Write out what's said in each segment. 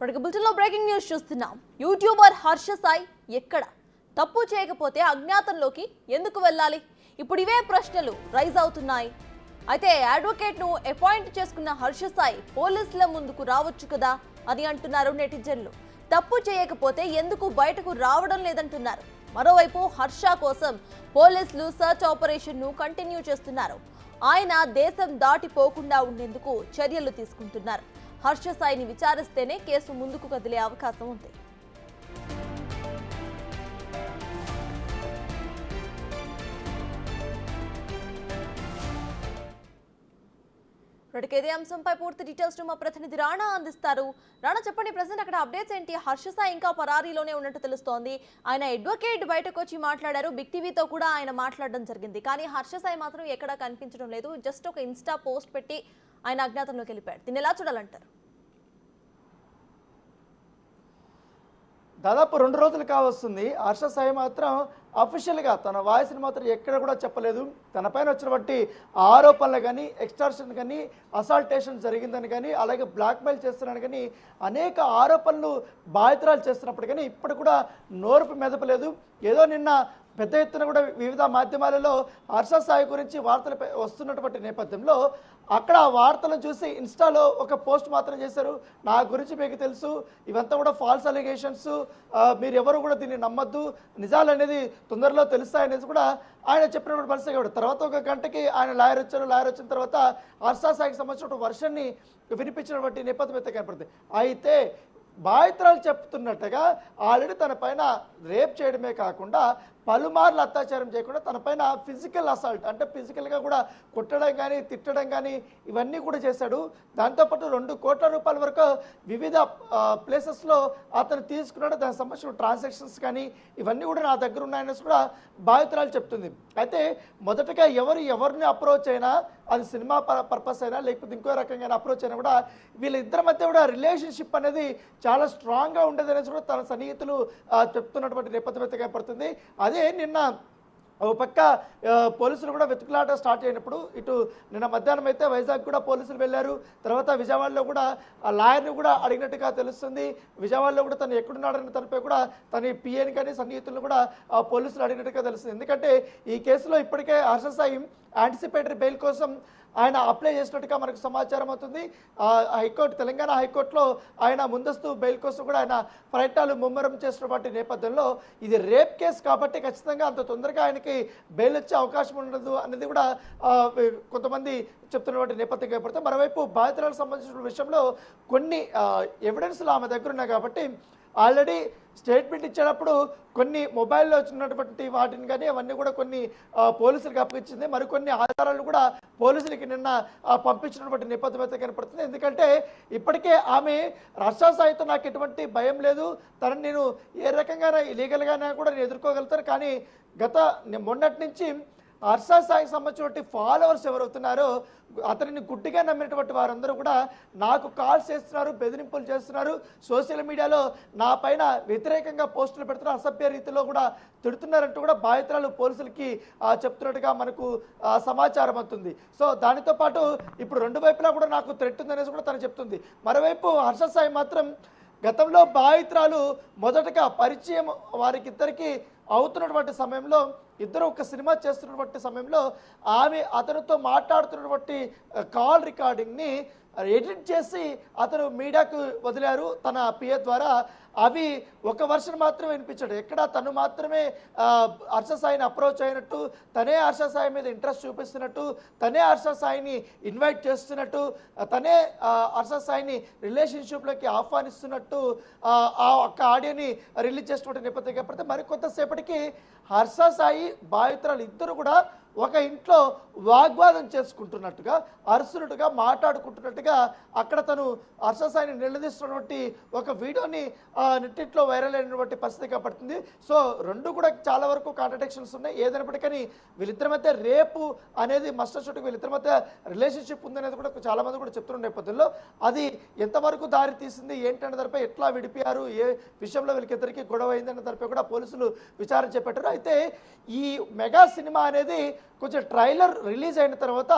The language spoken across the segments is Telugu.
మనకి బులెటిన్లో బ్రేకింగ్ న్యూస్ చూస్తున్నాం. యూట్యూబర్ హర్ష సాయి ఎక్కడ తప్పు చేయకపోతే అజ్ఞాతంలోకి ఎందుకు వెళ్ళాలి? ఇప్పుడు ఇవే ప్రశ్నలు రైజ్ అవుతున్నాయి. అయితే అడ్వకేట్ను అపాయింట్ చేసుకున్న హర్ష సాయి పోలీసుల ముందుకు రావచ్చు కదా అని అంటున్నారు నెటిజన్లు. తప్పు చేయకపోతే ఎందుకు బయటకు రావడం లేదంటున్నారు. మరోవైపు హర్ష కోసం పోలీసులు సర్చ్ ఆపరేషన్ను కంటిన్యూ చేస్తున్నారు. ఆయన దేశం దాటిపోకుండా ఉండేందుకు చర్యలు తీసుకుంటున్నారు. హర్ష సాయిని విచారిస్తేనే కేసు ముందుకు కదిలే అవకాశం ఉంది. ఇదే అంశంపై పూర్తి డీటెయిల్స్ మా ప్రతినిధి రాణా అందిస్తారు. రాణా, చెప్పండి, ప్రెసెంట్ అక్కడ అప్డేట్స్ ఏంటి? హర్ష సాయి ఇంకా పరారీలోనే ఉన్నట్టు తెలుస్తోంది. ఆయన అడ్వకేట్ బయటకు వచ్చి మాట్లాడారు, బిగ్ టీవీతో కూడా ఆయన మాట్లాడడం జరిగింది. కానీ హర్ష సాయి మాత్రం ఎక్కడా కనిపించడం లేదు. జస్ట్ ఒక ఇన్స్టా పోస్ట్ పెట్టి ఆయన అజ్ఞాతంలోకి వెళ్ళిపోయాడు. దీన్ని ఎలా చూడాలంటారు? దాదాపు 2 రోజులు కావస్తుంది. హర్ష సాయి మాత్రం అఫీషియల్గా తన వాయిస్ని మాత్రం ఎక్కడ కూడా చెప్పలేదు. తన పైన వచ్చినటువంటి ఆరోపణలు కానీ, ఎక్స్టార్షన్ కానీ, అసాల్టేషన్ జరిగిందని కానీ, అలాగే బ్లాక్మెయిల్ చేస్తున్నాను కానీ అనేక ఆరోపణలు బాధితురాలు చేస్తున్నప్పుడు కానీ ఇప్పుడు కూడా నోరుపు మెదపలేదు. ఏదో నిన్న పెద్ద ఎత్తున కూడా వివిధ మాధ్యమాలలో హర్ష సాయి గురించి వార్తలు వస్తున్నటువంటి నేపథ్యంలో అక్కడ ఆ వార్తలను చూసి ఇన్స్టాలో ఒక పోస్ట్ మాత్రం చేశారు. నా గురించి మీకు తెలుసు, ఇవంతా కూడా ఫాల్స్ అలిగేషన్స్, మీరు ఎవరు కూడా దీన్ని నమ్మద్దు, నిజాలు అనేది తొందరలో తెలుస్తాయనేది కూడా ఆయన చెప్పినటువంటి పరిస్థితి. కాబట్టి తర్వాత ఒక గంటకి ఆయన లాయర్ వచ్చారు. లాయర్ వచ్చిన తర్వాత హర్ష సాయికి సంబంధించిన వర్షన్ని వినిపించినటువంటి నేపథ్యం అయితే కనపడుతుంది. అయితే బాధితురాలు చెప్తున్నట్టుగా ఆల్రెడీ తన పైన రేప్ చేయడమే కాకుండా పలుమార్లు అత్యాచారం చేయకుండా తన పైన ఫిజికల్ అసాల్ట్ అంటే ఫిజికల్గా కూడా కొట్టడం కానీ, తిట్టడం కానీ ఇవన్నీ కూడా చేశాడు. దాంతోపాటు 2 కోట్ల రూపాయల వరకు వివిధ ప్లేసెస్లో అతను తీసుకున్నాడు. దానికి సంబంధించిన ట్రాన్సాక్షన్స్ కానీ ఇవన్నీ కూడా నా దగ్గర ఉన్నాయనేసి కూడా బాధితురాలు చెప్తుంది. అయితే మొదటగా ఎవరిని అప్రోచ్ అయినా, అది సినిమా పర్పస్ అయినా లేకపోతే ఇంకో రకంగా అప్రోచ్ అయినా కూడా వీళ్ళిద్దరి మధ్య కూడా రిలేషన్షిప్ అనేది చాలా స్ట్రాంగ్గా ఉండేది అనేసి కూడా తన సన్నిహితులు చెప్తున్నటువంటి నేపథ్యం అయితే కనపడుతుంది. అదే నిన్న ఓ పక్క పోలీసులు కూడా వెతుకులాట స్టార్ట్ అయినప్పుడు ఇటు నిన్న మధ్యాహ్నం అయితే వైజాగ్ కూడా పోలీసులు వెళ్ళారు. తర్వాత విజయవాడలో కూడా ఆ లాయర్ని కూడా అడిగినట్టుగా తెలుస్తుంది. విజయవాడలో కూడా తను ఎక్కడున్నాడని తనపై కూడా తన పిఎని కానీ సన్నిహితులను కూడా పోలీసులు అడిగినట్టుగా తెలుస్తుంది. ఎందుకంటే ఈ కేసులో ఇప్పటికే హర్ష సాయి యాంటిసిపేటరీ బెయిల్ కోసం ఆయన అప్లై చేసినట్టుగా మనకు సమాచారం అవుతుంది. హైకోర్టు, తెలంగాణ హైకోర్టులో ఆయన ముందస్తు బెయిల్ కోసం కూడా ఆయన ప్రయత్నాలు ముమ్మరం చేసినటువంటి నేపథ్యంలో ఇది రేప్ కేసు కాబట్టి ఖచ్చితంగా అంత తొందరగా ఆయనకి బెయిల్ వచ్చే అవకాశం ఉండదు అనేది కూడా కొంతమంది చెప్తున్నటువంటి నేపథ్యం ఏర్పడితే, మరోవైపు బాధితులకు సంబంధించిన విషయంలో కొన్ని ఎవిడెన్స్లు ఆమె దగ్గర ఉన్నాయి కాబట్టి ఆల్రెడీ స్టేట్మెంట్ ఇచ్చేటప్పుడు కొన్ని మొబైల్లో వచ్చినటువంటి వాటిని కానీ అవన్నీ కూడా కొన్ని పోలీసులకు అప్పగించింది. మరికొన్ని ఆధారాలు కూడా పోలీసులకి నిన్న పంపించినటువంటి నేపథ్యం అయితే కనపడుతుంది. ఎందుకంటే ఇప్పటికే ఆమె హర్ష సాయితో నాకు ఎటువంటి భయం లేదు, తనని నేను ఏ రకంగా ఇలీగల్గానే కూడా నేను ఎదుర్కోగలుగుతాను. కానీ మొన్నటి నుంచి హర్ష సాయికి సంబంధించినటువంటి ఫాలోవర్స్ ఎవరవుతున్నారో అతనిని గుడ్డిగా నమ్మినటువంటి వారందరూ కూడా నాకు కాల్స్ చేస్తున్నారు, బెదిరింపులు చేస్తున్నారు, సోషల్ మీడియాలో నా పైన వ్యతిరేకంగా పోస్టులు పెడుతున్నారు, అసభ్య రీతిలో కూడా తిడుతున్నారంటూ కూడా బాధితురాలు పోలీసులకి చెప్తున్నట్టుగా మనకు సమాచారం అవుతుంది. సో దానితో పాటు ఇప్పుడు 2 వైపులా కూడా నాకు థ్రెట్ ఉందనేసి కూడా తను చెప్తుంది. మరోవైపు హర్ష సాయి మాత్రం గతంలో బాధితురాలు మొదటగా పరిచయం వారికిద్దరికి అవుతున్నటువంటి సమయంలో, ఇద్దరు ఒక సినిమా చేస్తున్నటువంటి సమయంలో ఆమె అతనితో మాట్లాడుతున్నటువంటి కాల్ రికార్డింగ్ని ఎడిట్ చేసి అతను మీడియాకు వదిలారు తన పిఏ ద్వారా. అవి ఒక వర్షన్ మాత్రమే వినిపించాడు. ఎక్కడ తను మాత్రమే హర్ష సాయిని అప్రోచ్ అయినట్టు, తనే హర్ష సాయి మీద ఇంట్రెస్ట్ చూపిస్తున్నట్టు, తనే హర్ష సాయిని ఇన్వైట్ చేస్తున్నట్టు, తనే హర్ష సాయిని రిలేషన్షిప్లోకి ఆహ్వానిస్తున్నట్టు ఆ ఒక్క ఆడియోని రిలీజ్ చేసినటువంటి నేపథ్యం కాకపోతే మరికొంతసేపటికి హర్ష సాయి బాధితురాలు ఇద్దరు కూడా ఒక ఇంట్లో వాగ్వాదం చేసుకుంటున్నట్టుగా, అరుస్తున్నట్టుగా, మాట్లాడుకుంటున్నట్టుగా అక్కడ తను హర్ష సాయిని నిలదీస్తున్నటువంటి ఒక వీడియోని నెట్టింట్లో వైరల్ అయినటువంటి పరిస్థితి కనపడుతుంది. సో 2 కూడా చాలా వరకు కాంట్రడిక్షన్స్ ఉన్నాయి. ఏదైనప్పటికీ వీళ్ళిద్దరి మధ్య రేపు అనేది మస్ట్ షూట్కి వీళ్ళిద్దరి మధ్య రిలేషన్షిప్ ఉందనేది కూడా చాలామంది కూడా చెప్తున్న నేపథ్యంలో అది ఎంతవరకు దారి తీసింది, ఏంటనే దానిపై ఎట్లా విడిపోయారు, ఏ విషయంలో వీళ్ళకిద్దరికి గొడవ అయిందనే దానిపై కూడా పోలీసులు విచారణ చేపట్టారు. అయితే ఈ మెగా సినిమా అనేది కొంచెం ట్రైలర్ రిలీజ్ అయిన తర్వాత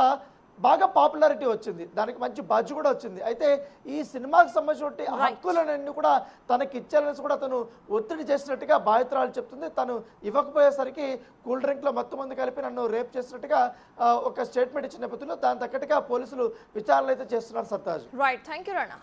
బాగా పాపులారిటీ వచ్చింది, దానికి మంచి బజ్ కూడా వచ్చింది. అయితే ఈ సినిమాకి సంబంధించిన హక్కులన్నీ కూడా తనకి ఇచ్చారనేసి కూడా తను ఒత్తిడి చేసినట్టుగా బాధితురాలు చెప్తుంది. తను ఇవ్వకపోయేసరికి కూల్ డ్రింక్లో మొత్తం మంది కలిపి నన్ను రేప్ చేసినట్టుగా ఒక స్టేట్మెంట్ ఇచ్చిన నేపథ్యంలో దాని తగ్గట్టుగా పోలీసులు విచారణలు అయితే చేస్తున్నారు. Sartaj. Right, thank you Rana.